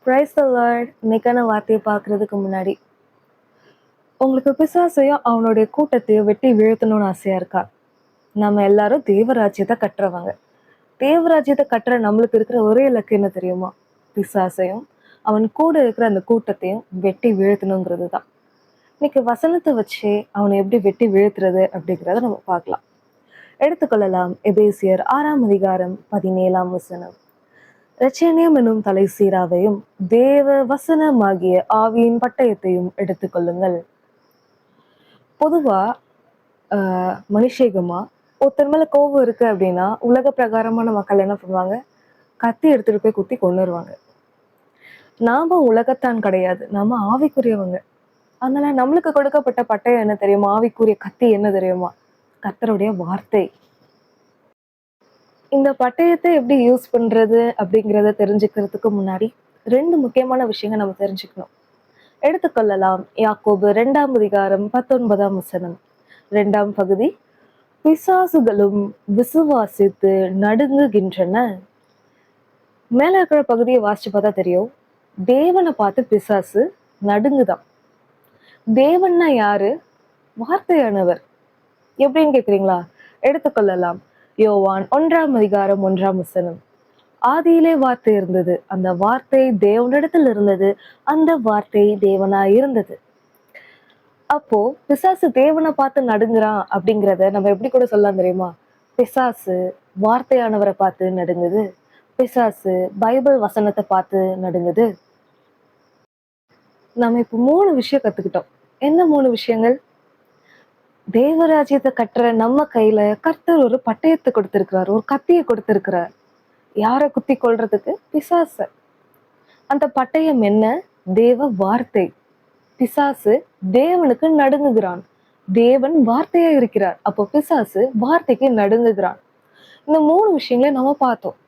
Praise the Lord. இன்னைக்கான வார்த்தையை பார்க்கறதுக்கு முன்னாடி, உங்களுக்கு பிசாசையும் அவனுடைய கூட்டத்தையும் வெட்டி வீழ்த்தணும்னு ஆசையா இருக்கா? நம்ம எல்லாரும் தேவராஜ்யத்தை கட்டுறவங்க. தேவராஜ்யத்தை கட்டுற நம்மளுக்கு இருக்கிற ஒரே இலக்கு என்ன தெரியுமா? பிசாசையும் அவன் கூட இருக்கிற அந்த கூட்டத்தையும் வெட்டி வீழ்த்தணுங்கிறது தான். இன்னைக்கு வசனத்தை வச்சு அவனை எப்படி வெட்டி வீழ்த்துறது அப்படிங்கிறத நம்ம பார்க்கலாம். எடுத்துக்கொள்ளலாம். எபேசியர் 6ஆம் அதிகாரம் 17ஆம் வசனம். இரட்சணியம் என்னும் தலை சீராவையும் தேவ வசனமாகிய ஆவியின் பட்டயத்தையும் எடுத்துக்கொள்ளுங்கள். பொதுவா மனுஷேகமா ஒருத்தர் மேல கோபம் இருக்கு அப்படின்னா உலக பிரகாரமான மக்கள் என்ன பண்ணுவாங்க? கத்தி எடுத்துட்டு போய் குத்தி கொன்னுருவாங்க. நாம உலகத்தான் கிடையாது, நாம ஆவிக்குரியவங்க. அதனால நம்மளுக்கு கொடுக்கப்பட்ட பட்டயம் என்ன தெரியுமா? ஆவிக்குரிய கத்தி என்ன தெரியுமா? கர்த்தருடைய வார்த்தை. இந்த பட்டயத்தை எப்படி யூஸ் பண்றது அப்படிங்கிறத தெரிஞ்சுக்கிறதுக்கு முன்னாடி 2 முக்கியமான விஷயங்கள் நம்ம தெரிஞ்சுக்கணும். எடுத்துக்கொள்ளலாம். யாக்கோபு 2ஆம் அதிகாரம் 19ஆம் வசனம். 2ஆம் பகுதி. பிசாசுகளும் விசுவாசித்து நடுங்குகின்றன. மேல இருக்கிற பகுதியை வாசிச்சு பார்த்தா தெரியும். தேவனை பார்த்து பிசாசு நடுங்குதான். தேவன்னா யாரு? வார்த்தையானவர். எப்படின்னு கேக்குறீங்களா? எடுத்துக்கொள்ளலாம். யோவான் 1ஆம் அதிகாரம் 1ஆம் வசனம். ஆதியிலே வார்த்தை இருந்தது, அந்த வார்த்தை தேவனிடத்தில் இருந்தது, அந்த வார்த்தை தேவனாய் இருந்தது. அப்போ பிசாசு தேவனை பார்த்து நடுங்குறான் அப்படிங்கிறத நம்ம எப்படி கூட சொல்லலாம் தெரியுமா? பிசாசு வார்த்தையானவரை பார்த்து நடுங்குது, பிசாசு பைபிள் வசனத்தை பார்த்து நடுங்குது. நம்ம இப்ப 3 விஷயம் கத்துக்கிட்டோம். என்ன 3 விஷயங்கள்? தேவராஜ்யத்தை கட்டுற நம்ம கையில கர்த்தர் ஒரு பட்டயத்தை கொடுத்திருக்கிறார், ஒரு கத்தியை கொடுத்திருக்கிறார். யாரை குத்தி கொள்றதுக்கு? பிசாச. அந்த பட்டயம் என்ன? தேவ வார்த்தை. பிசாசு தேவனுக்கு நடுங்குகிறான். தேவன் வார்த்தையா இருக்கிறார். அப்போ பிசாசு வார்த்தைக்கு நடுங்குகிறான். இந்த 3 விஷயங்களை நம்ம பார்த்தோம்.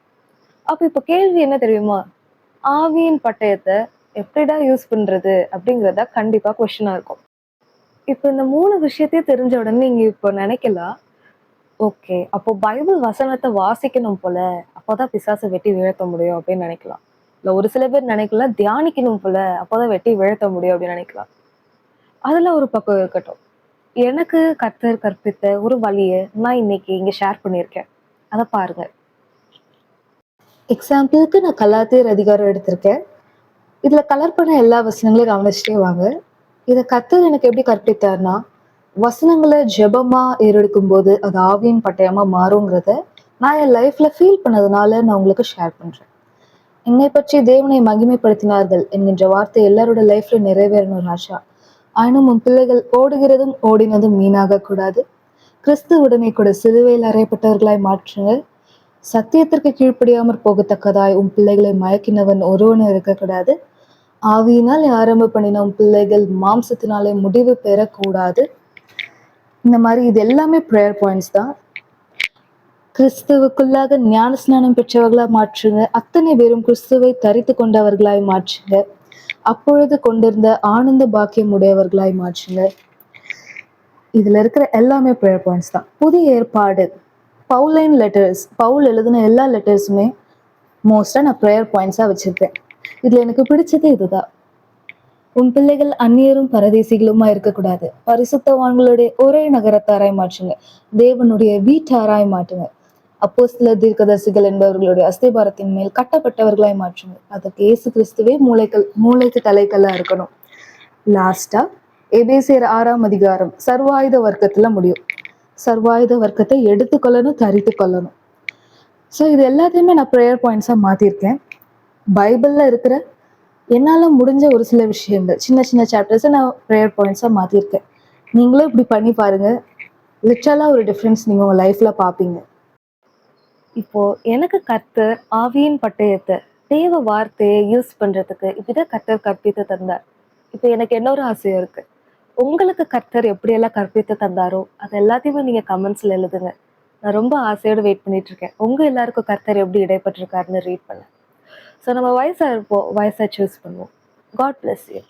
அப்ப இப்ப கேள்வி என்ன தெரியுமா? ஆவியின் பட்டயத்தை எப்படிடா யூஸ் பண்றது அப்படிங்கிறத கண்டிப்பா கொஸ்டினா இருக்கும். இப்ப இந்த 3 விஷயத்தையும் தெரிஞ்ச உடனே நீங்க இப்போ நினைக்கலாம், ஓகே அப்போ பைபிள் வசனத்தை வாசிக்கணும் போல, அப்போதான் பிசாசை வெட்டி வீழ்த்த முடியும் அப்படின்னு நினைக்கலாம். இல்ல ஒரு சில பேர் நினைக்கலாம், தியானிக்கணும் போல, அப்போதான் வெட்டி வீழ்த்த முடியும் அப்படின்னு நினைக்கலாம். அதுல ஒரு பக்கம் இருக்கட்டும். எனக்கு கர்த்தர் கற்பித்த ஒரு வழியை நான் இன்னைக்கு இங்க ஷேர் பண்ணியிருக்கேன். அதை பாருங்க. எக்ஸாம்பிளுக்கு நான் கலாத்தியர் அதிகாரம் எடுத்திருக்கேன். இதுல கலர் பண்ண எல்லா வசனங்களையும் கவனிச்சுட்டே வாங்க. இதை கர்த்தர் எனக்கு எப்படி கற்பித்தார்னா, வசனங்களை ஜெபமா ஏறெடுக்கும் போது அது ஆவியின் பட்டயமா மாறுங்கிறத நான் என் லைஃப்ல ஃபீல் பண்ணதுனால நான் உங்களுக்கு ஷேர் பண்றேன். என்னை பற்றி தேவனை மகிமைப்படுத்தினார்கள் என்கின்ற வார்த்தை எல்லாரோட லைஃப்ல நிறைவேறணும் ராஜா. ஆயினும் உன் பிள்ளைகள் ஓடுகிறதும் ஓடினதும் வீணாக கூடாது. கிறிஸ்துவுடனே கூட சிலுவையில் அறையப்பட்டவர்களாய் மாற்றுங்க. சத்தியத்திற்கு கீழ்ப்படியாமற் போகத்தக்கதாய் உன் பிள்ளைகளை மயக்கினவன் ஒருவனும் இருக்கக்கூடாது. ஆவியினால் ஆரம்ப பண்ணின உன் பிள்ளைகள் மாம்சத்தினாலே முடிவு பெறக்கூடாது. இந்த மாதிரி இது எல்லாமே ப்ரேயர் பாயிண்ட்ஸ் தான். கிறிஸ்துவுக்குள்ளாக ஞான ஸ்நானம் பெற்றவர்களா மாற்றுங்க. அத்தனை பேரும் கிறிஸ்துவை தரித்து கொண்டவர்களாய் மாற்றுங்க. அப்பொழுது கொண்டிருந்த ஆனந்த பாக்கியம் உடையவர்களாய் மாற்றுங்க. இதுல இருக்கிற எல்லாமே ப்ரேயர் பாயிண்ட்ஸ் தான். புதிய ஏற்பாடு பவுலைன் லெட்டர்ஸ், பவுல் எழுதின எல்லா லெட்டர்ஸுமே மோஸ்டா நான் ப்ரேயர் பாயிண்ட்ஸா வச்சிருக்கேன். இதுல எனக்கு பிடிச்சது இதுதான். உன் பிள்ளைகள் அந்நியரும் பரதேசிகளுமா இருக்கக்கூடாது. பரிசுத்தவான்களுடைய ஒரே நகரத்தாராய் மாற்றுங்க. தேவனுடைய வீட்டாராய் மாற்றுங்க. அப்போஸ்தலர் தீர்க்கதரிசிகள் என்பவர்களுடைய அஸ்திபாரத்தின் மேல் கட்டப்பட்டவர்களாய் மாற்றுங்க. அதற்கு இயேசு கிறிஸ்துவே மூளைக்கு தலைக்கல்லா இருக்கணும். லாஸ்டா எபேசியர் 6ஆம் அதிகாரம் சர்வாயுத வர்க்கத்துல முடியும். சர்வாயுத வர்க்கத்தை எடுத்துக்கொள்ளணும், தரித்து கொள்ளணும். ஸோ இது எல்லாத்தையுமே நான் ப்ரேயர் பாயிண்ட்ஸா மாத்திருக்கேன். பைபிள்ல இருக்கிற என்னால முடிஞ்ச ஒரு சில விஷயங்கள், சின்ன சின்ன சாப்டர்ஸை நான் ப்ரேயர் பாயிண்ட்ஸா மாத்திருக்கேன். நீங்களும் இப்படி பண்ணி பாருங்க. லிட்டரலா ஒரு டிஃப்ரென்ஸ் நீங்க உங்க லைஃப்ல பாப்பீங்க. இப்போ எனக்கு கர்த்தர் ஆவியின் பட்டயத்தை, தேவ வார்த்தையை யூஸ் பண்றதுக்கு இப்படிதான் கர்த்தர் கற்பித்து தந்தார். இப்போ எனக்கு இன்னொரு ஆசையும் இருக்கு. உங்களுக்கு கர்த்தர் எப்படியெல்லாம் கற்பித்து தந்தாரோ அது எல்லாத்தையுமே நீங்க கமெண்ட்ஸ்ல எழுதுங்க. நான் ரொம்ப ஆசையோடு வெயிட் பண்ணிட்டு இருக்கேன். உங்க எல்லாருக்கும் கர்த்தர் எப்படி இடைப்பட்டிருக்காருன்னு ரீட் பண்ண. ஸோ நம்ம வயசா இருப்போம், வயசா சூஸ் பண்ணுவோம். God bless you.